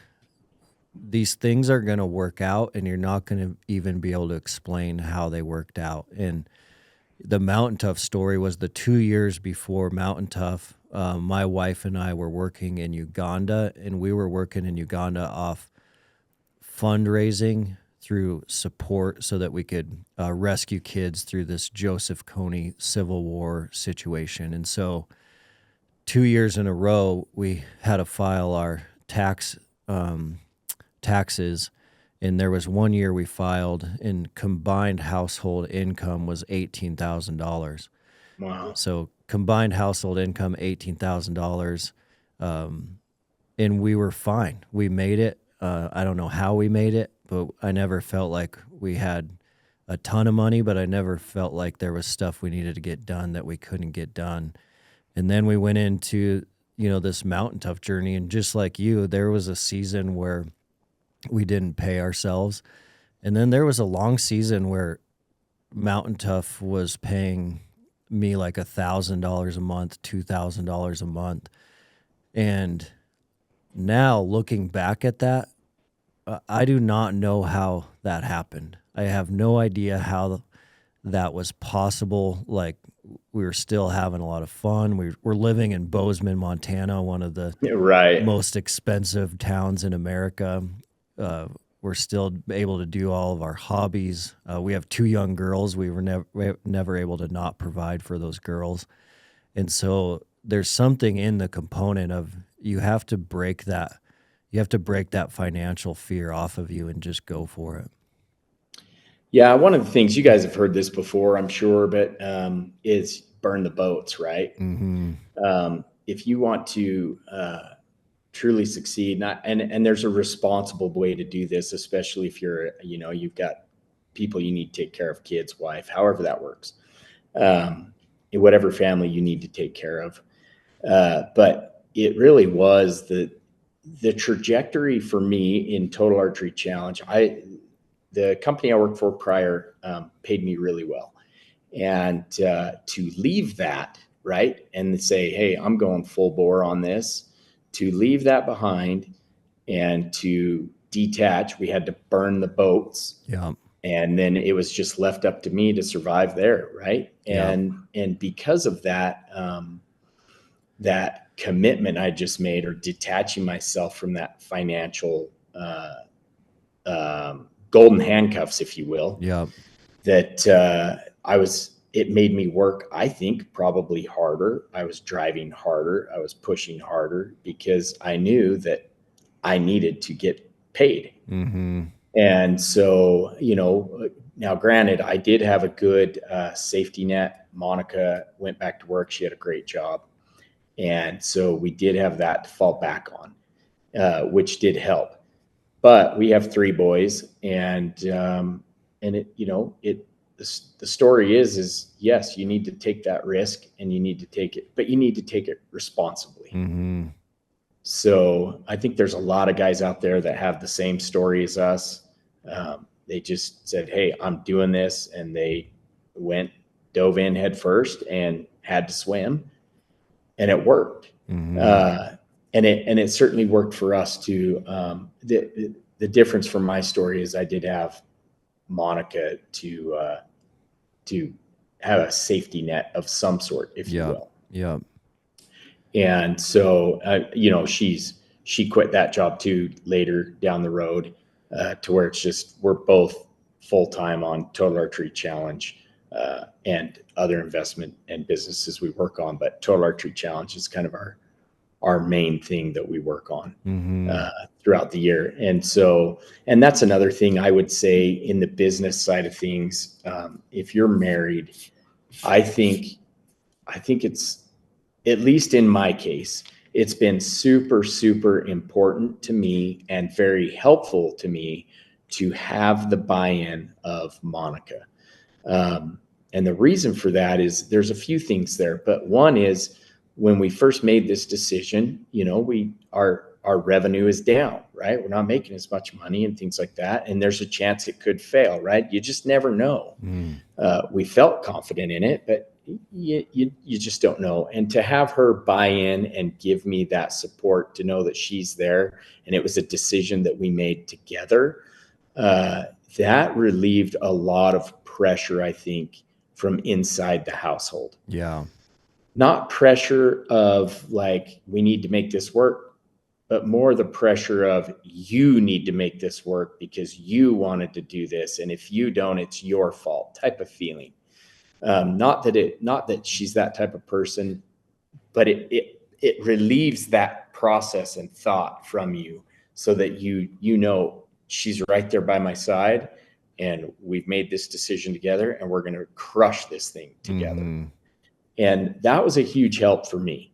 these things are going to work out, and you're not going to even be able to explain how they worked out. And the Mountain Tough story was the 2 years before Mountain Tough. My wife and I were working in Uganda, and we were working in Uganda off fundraising through support so that we could rescue kids through this Joseph Kony Civil War situation. And so 2 years in a row, we had to file our taxes, and there was 1 year we filed, and combined household income was $18,000. Wow. So combined household income, $18,000, and we were fine. We made it. I don't know how we made it, but I never felt like we had a ton of money, but I never felt like there was stuff we needed to get done that we couldn't get done. And then we went into, this Mountain Tough journey, and just like you, there was a season where we didn't pay ourselves. And then there was a long season where Mountain Tough was paying me like $1,000 a month, $2,000 a month. And now looking back at that, I do not know how that happened. I have no idea how that was possible. Like we were still having a lot of fun. We're living in Bozeman, Montana, one of the Right. most expensive towns in America. We're still able to do all of our hobbies. We have 2 young girls. We were never able to not provide for those girls. And so there's something in the component of you have to break that financial fear off of you and just go for it. Yeah, one of the things, you guys have heard this before, I'm sure, but is burn the boats, right? Mm-hmm. If you want to truly succeed, and there's a responsible way to do this, especially if you've got people you need to take care of, kids, wife, however that works, in whatever family you need to take care of. But it really was the trajectory for me in Total Archery Challenge. The company I worked for prior paid me really well. And to leave that, right, and say, hey, I'm going full bore on this, to leave that behind and to detach, we had to burn the boats. Yeah. And then it was just left up to me to survive there, right? And because of that, that commitment I just made, or detaching myself from that financial golden handcuffs, if you will, that it made me work, I think, probably harder. I was driving harder. I was pushing harder because I knew that I needed to get paid. Mm-hmm. And so, now granted, I did have a good safety net. Monica went back to work. She had a great job. And so we did have that to fall back on, which did help. But we have 3 boys, and the story is yes, you need to take that risk, and you need to take it, but you need to take it responsibly. Mm-hmm. So I think there's a lot of guys out there that have the same story as us. They just said, hey, I'm doing this, and they dove in head first and had to swim, and it worked. Mm-hmm. And it certainly worked for us too. The difference from my story is I did have Monica to have a safety net of some sort, if you will. Yeah. And so, she quit that job too later down the road, to where it's just, we're both full-time on Total Archery Challenge, and other investment and businesses we work on. But Total Archery Challenge is kind of our main thing that we work on throughout the year. And so, and that's another thing I would say in the business side of things. If you're married, I think it's, at least in my case, it's been super, super important to me and very helpful to me to have the buy-in of Monica. And the reason for that is there's a few things there, but one is, when we first made this decision, our revenue is down, right? We're not making as much money and things like that. And there's a chance it could fail, right? You just never know. We felt confident in it, but you just don't know. And to have her buy in and give me that support, to know that she's there, and it was a decision that we made together, that relieved a lot of pressure, I think, from inside the household. Yeah. Not pressure of like, we need to make this work, but more the pressure of, you need to make this work because you wanted to do this. And if you don't, it's your fault type of feeling. Not that she's that type of person, but it relieves that process and thought from you, so that she's right there by my side, and we've made this decision together, and we're going to crush this thing together. Mm-hmm. And that was a huge help for me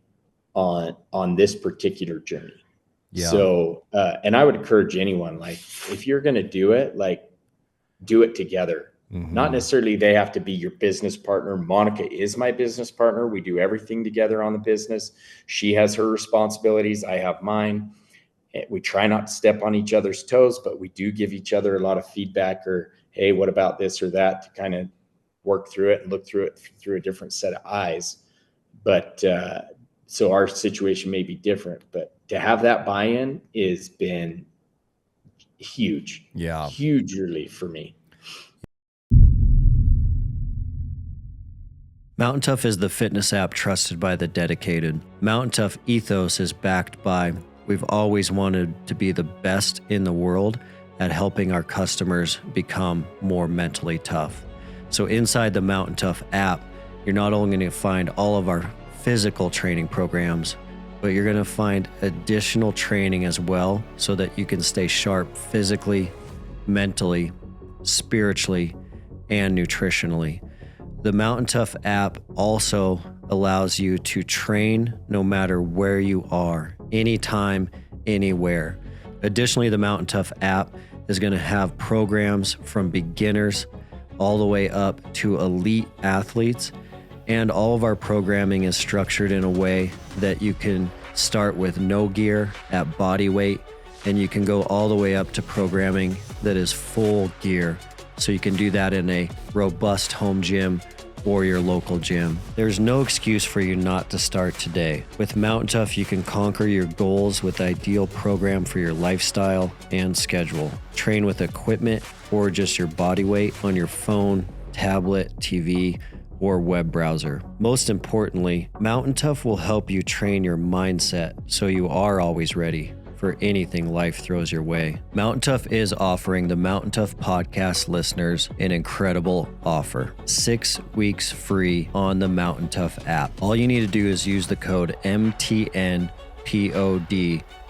on this particular journey. Yeah. So, and I would encourage anyone, like, if you're going to do it, like, do it together. Mm-hmm. Not necessarily they have to be your business partner. Monica is my business partner. We do everything together on the business. She has her responsibilities. I have mine. We try not to step on each other's toes, but we do give each other a lot of feedback, or, hey, what about this or that, to kind of work through it and look through it through a different set of eyes. But so our situation may be different, but to have that buy-in has been huge. Yeah. Huge relief for me. Mountain Tough is the fitness app trusted by the dedicated. Mountain Tough ethos is backed by, we've always wanted to be the best in the world at helping our customers become more mentally tough. So inside the Mountain Tough app, you're not only going to find all of our physical training programs, but you're going to find additional training as well so that you can stay sharp physically, mentally, spiritually, and nutritionally. The Mountain Tough app also allows you to train no matter where you are, anytime, anywhere. Additionally, the Mountain Tough app is going to have programs from beginners all the way up to elite athletes. And all of our programming is structured in a way that you can start with no gear at body weight, and you can go all the way up to programming that is full gear. So you can do that in a robust home gym or your local gym. There's no excuse for you not to start today. With Mountain Tough, you can conquer your goals with the ideal program for your lifestyle and schedule. Train with equipment or just your body weight on your phone, tablet, TV, or web browser. Most importantly, Mountain Tough will help you train your mindset so you are always ready for anything life throws your way. Mountain Tough is offering the Mountain Tough Podcast listeners an incredible offer. 6 weeks free on the Mountain Tough app. All you need to do is use the code MTNPOD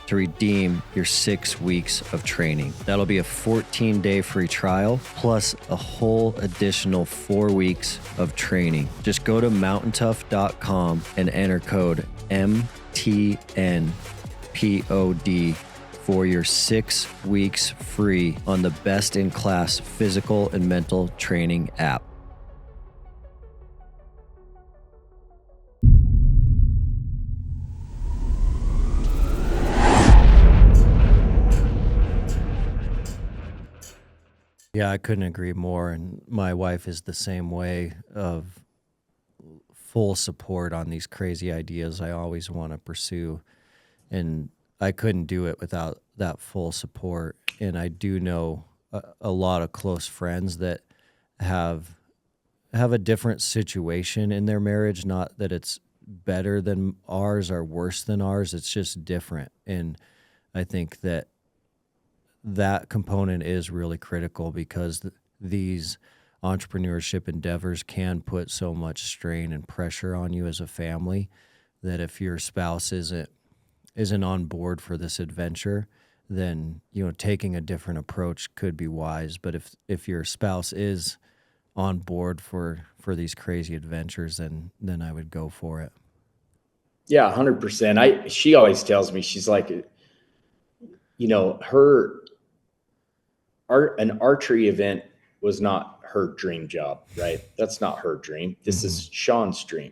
to redeem your 6 weeks of training. That'll be a 14-day free trial plus a whole additional 4 weeks of training. Just go to mountaintough.com and enter code MTNPOD for your 6 weeks free on the best-in-class physical and mental training app. Yeah, I couldn't agree more. And my wife is the same way, of full support on these crazy ideas I always want to pursue. And I couldn't do it without that full support. And I do know a lot of close friends that have a different situation in their marriage. Not that it's better than ours or worse than ours. It's just different. And I think that component is really critical, because these entrepreneurship endeavors can put so much strain and pressure on you as a family, that if your spouse isn't on board for this adventure, then taking a different approach could be wise. But if your spouse is on board for these crazy adventures, then I would go for it. Yeah, 100%. She always tells me, she's like, an archery event was not her dream job, right? That's not her dream. This is Sean's dream.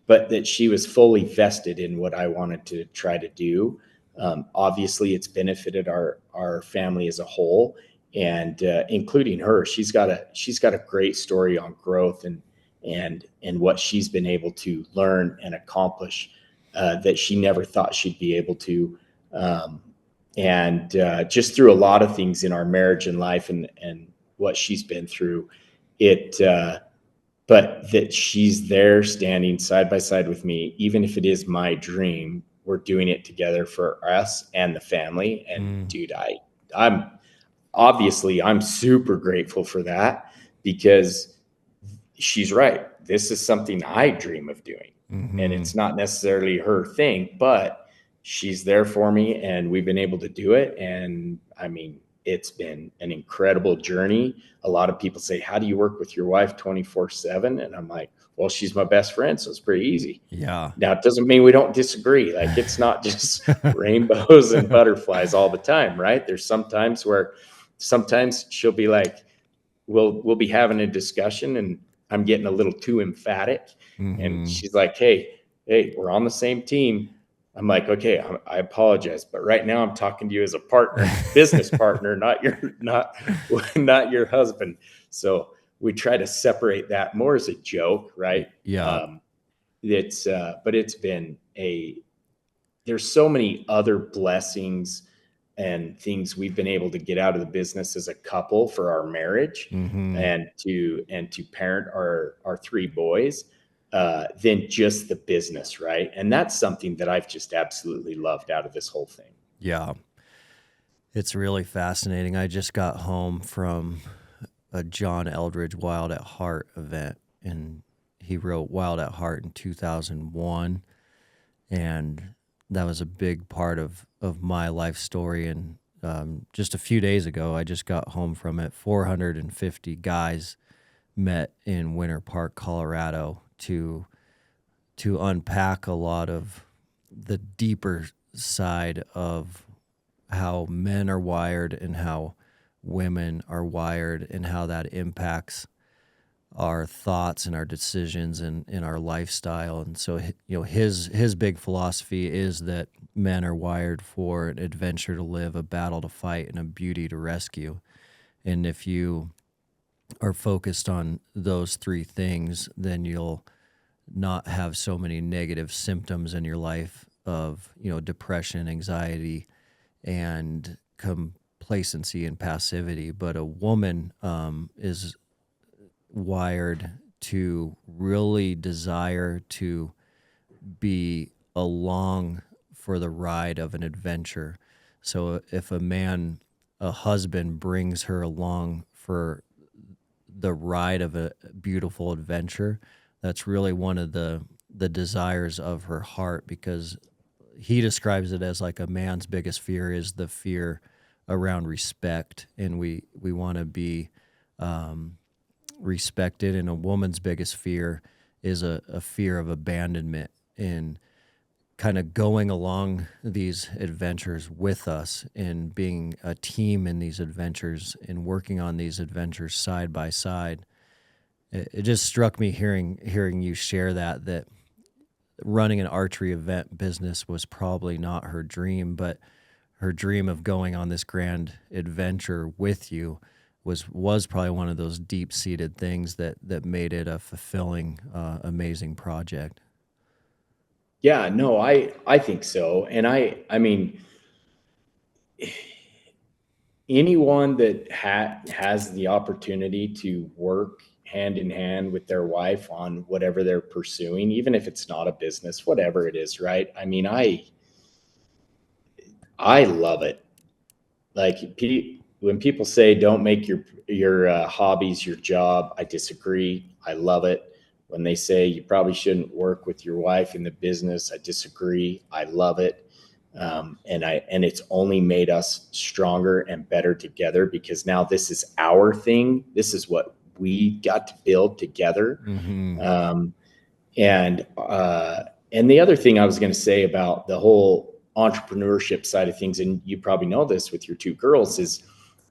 But that she was fully vested in what I wanted to try to do. Obviously, it's benefited our family as a whole, and including her. She's got a great story on growth and what she's been able to learn and accomplish that she never thought she'd be able to. And just through a lot of things in our marriage and life and what she's been through, but that she's there standing side by side with me, even if it is my dream, we're doing it together for us and the family. And dude, I'm super grateful for that, because she's right. This is something I dream of doing, and it's not necessarily her thing, but she's there for me, and we've been able to do it. And I mean, it's been an incredible journey. A lot of people say, how do you work with your wife 24/7? And I'm like, well, she's my best friend, so it's pretty easy. Yeah. Now, it doesn't mean we don't disagree. Like, it's not just rainbows and butterflies all the time, right? There's sometimes she'll be like, we'll be having a discussion and I'm getting a little too emphatic. And she's like, hey, we're on the same team. I'm like, okay, I apologize, but right now I'm talking to you as a partner, business partner, not your husband. So we try to separate that more as a joke, right? Yeah. But it's been there's so many other blessings and things we've been able to get out of the business as a couple for our marriage, and to parent our 3 boys. than just the business, right? And that's something that I've just absolutely loved out of this whole thing. Yeah. It's really fascinating. I just got home from a John Eldridge Wild at Heart event, and he wrote Wild at Heart in 2001. And that was a big part of my life story. And just a few days ago, I just got home from it. 450 guys met in Winter Park, Colorado, to unpack a lot of the deeper side of how men are wired and how women are wired, and how that impacts our thoughts and our decisions and in our lifestyle. And so, his big philosophy is that men are wired for an adventure to live, a battle to fight, and a beauty to rescue. And if you are focused on those three things, then you'll not have so many negative symptoms in your life of, depression, anxiety, and complacency and passivity. But a woman is wired to really desire to be along for the ride of an adventure. So if a husband brings her along for the ride of a beautiful adventure, that's really one of the desires of her heart, because he describes it as like a man's biggest fear is the fear around respect, and we want to be respected, and a woman's biggest fear is a fear of abandonment, and kind of going along these adventures with us and being a team in these adventures and working on these adventures side by side. It just struck me hearing you share that running an archery event business was probably not her dream, but her dream of going on this grand adventure with you was probably one of those deep-seated things that made it a fulfilling, amazing project. Yeah, no, I think so. And I mean, anyone that has the opportunity to work hand in hand with their wife on whatever they're pursuing, even if it's not a business, whatever it is, right? I mean, I love it. Like when people say don't make your hobbies your job, I disagree. I love it. When they say you probably shouldn't work with your wife in the business, I disagree. I love it. And it's only made us stronger and better together, because now this is our thing. This is what we got to build together. Mm-hmm. And the other thing I was going to say about the whole entrepreneurship side of things, and you probably know this with your two girls, is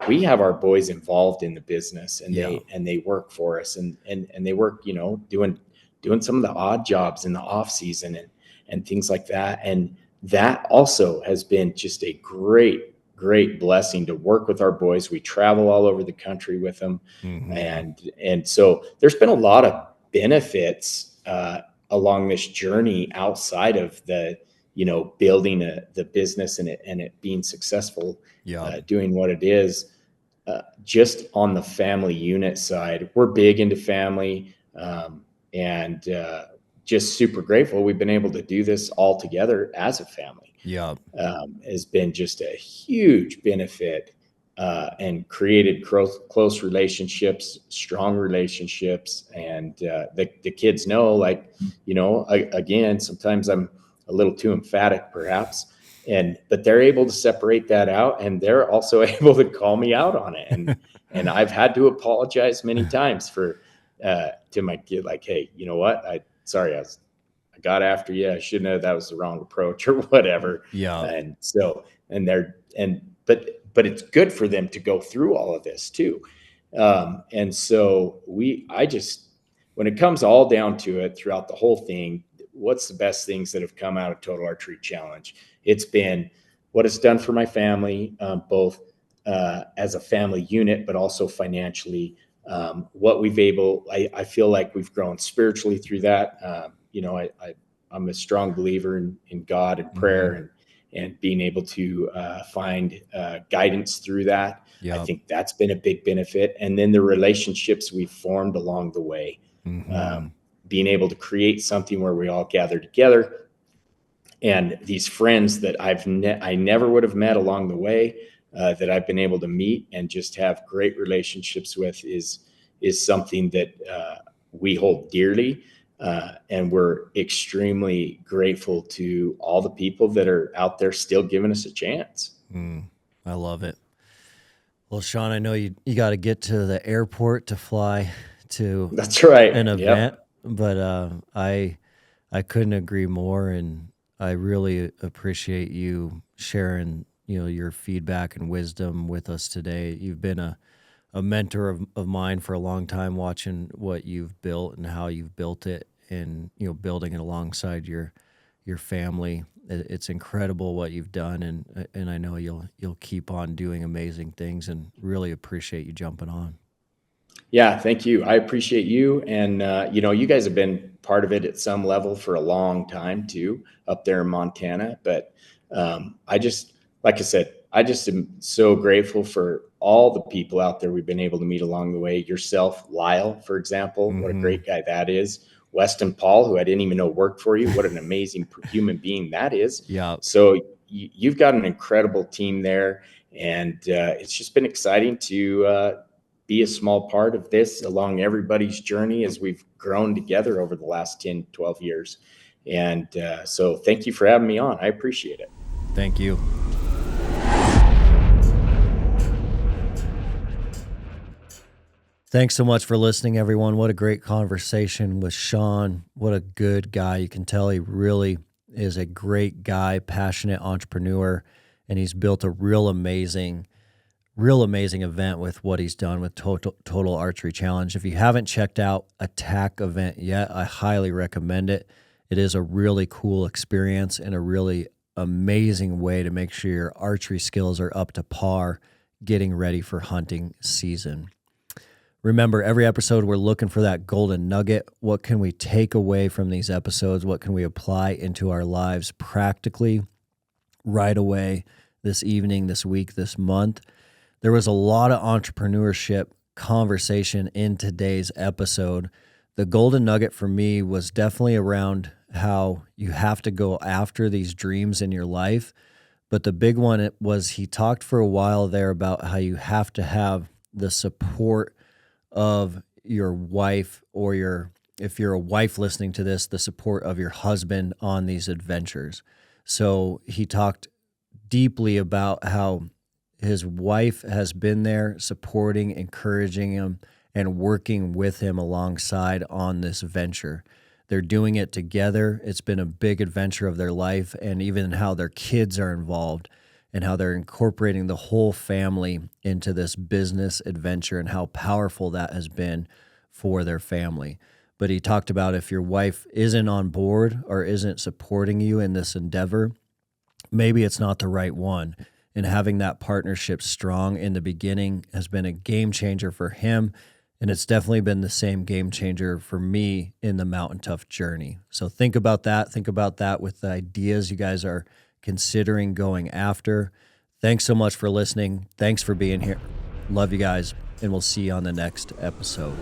we have our boys involved in the business, and they work for us, and they work, doing some of the odd jobs in the off season and things like that. And that also has been just a great blessing to work with our boys. We travel all over the country with them. Mm-hmm. And so there's been a lot of benefits along this journey outside of the, building the business and it being successful, doing what it is. Just on the family unit side, we're big into family, and just super grateful we've been able to do this all together as a family. Has been just a huge benefit, and created close relationships, strong relationships. And the kids know, again, sometimes I'm a little too emphatic perhaps, but they're able to separate that out, and they're also able to call me out on it. And I've had to apologize many times to my kid, like, hey, you know what? I got after you. I shouldn't have. That was the wrong approach or whatever. And so, but it's good for them to go through all of this too. And so when it comes all down to it, throughout the whole thing, what's the best things that have come out of Total Archery Challenge? It's been what it's done for my family, both as a family unit, but also financially. What I feel like we've grown spiritually through that. I'm a strong believer in God and prayer, and being able to find guidance through that. I think that's been a big benefit. And then the relationships we've formed along the way. being able to create something where we all gather together. And these friends that I never would have met along the way, that I've been able to meet and just have great relationships with is something that we hold dearly. And we're extremely grateful to all the people that are out there still giving us a chance. I love it. Well, Sean, I know you got to get to the airport to fly to That's right. an event, but I couldn't agree more, and I really appreciate you sharing your feedback and wisdom with us today. You've been a mentor of mine for a long time, watching what you've built and how you've built it, and building it alongside your family. It's incredible what you've done, and I know you'll keep on doing amazing things, and really appreciate you jumping on. Yeah, thank you. I appreciate you. And, you guys have been part of it at some level for a long time too, up there in Montana. But like I said, I just am so grateful for all the people out there we've been able to meet along the way. Yourself, Lyle, for example, what a great guy that is. Weston Paul, who I didn't even know worked for you. What an amazing human being that is. Yeah. So you've got an incredible team there. And it's just been exciting to be a small part of this along everybody's journey as we've grown together over the last 10, 12 years. And so thank you for having me on. I appreciate it. Thank you. Thanks so much for listening, everyone. What a great conversation with Sean. What a good guy. You can tell he really is a great guy, passionate entrepreneur, and he's built a real amazing event with what he's done with Total Archery Challenge. If you haven't checked out a TAC event yet, I highly recommend it. It is a really cool experience and a really amazing way to make sure your archery skills are up to par getting ready for hunting season. Remember, every episode we're looking for that golden nugget. What can we take away from these episodes? What can we apply into our lives practically right away, this evening, this week, this month? There was a lot of entrepreneurship conversation in today's episode. The golden nugget for me was definitely around how you have to go after these dreams in your life. But the big one was he talked for a while there about how you have to have the support of your wife, or if you're a wife listening to this, the support of your husband on these adventures. So he talked deeply about how his wife has been there supporting, encouraging him, and working with him alongside on this venture. They're doing it together. It's been a big adventure of their life, and even how their kids are involved and how they're incorporating the whole family into this business adventure, and how powerful that has been for their family. But he talked about if your wife isn't on board or isn't supporting you in this endeavor, maybe it's not the right one. And having that partnership strong in the beginning has been a game changer for him. And it's definitely been the same game changer for me in the Mountain Tough journey. So think about that. Think about that with the ideas you guys are considering going after. Thanks so much for listening. Thanks for being here. Love you guys. And we'll see you on the next episode.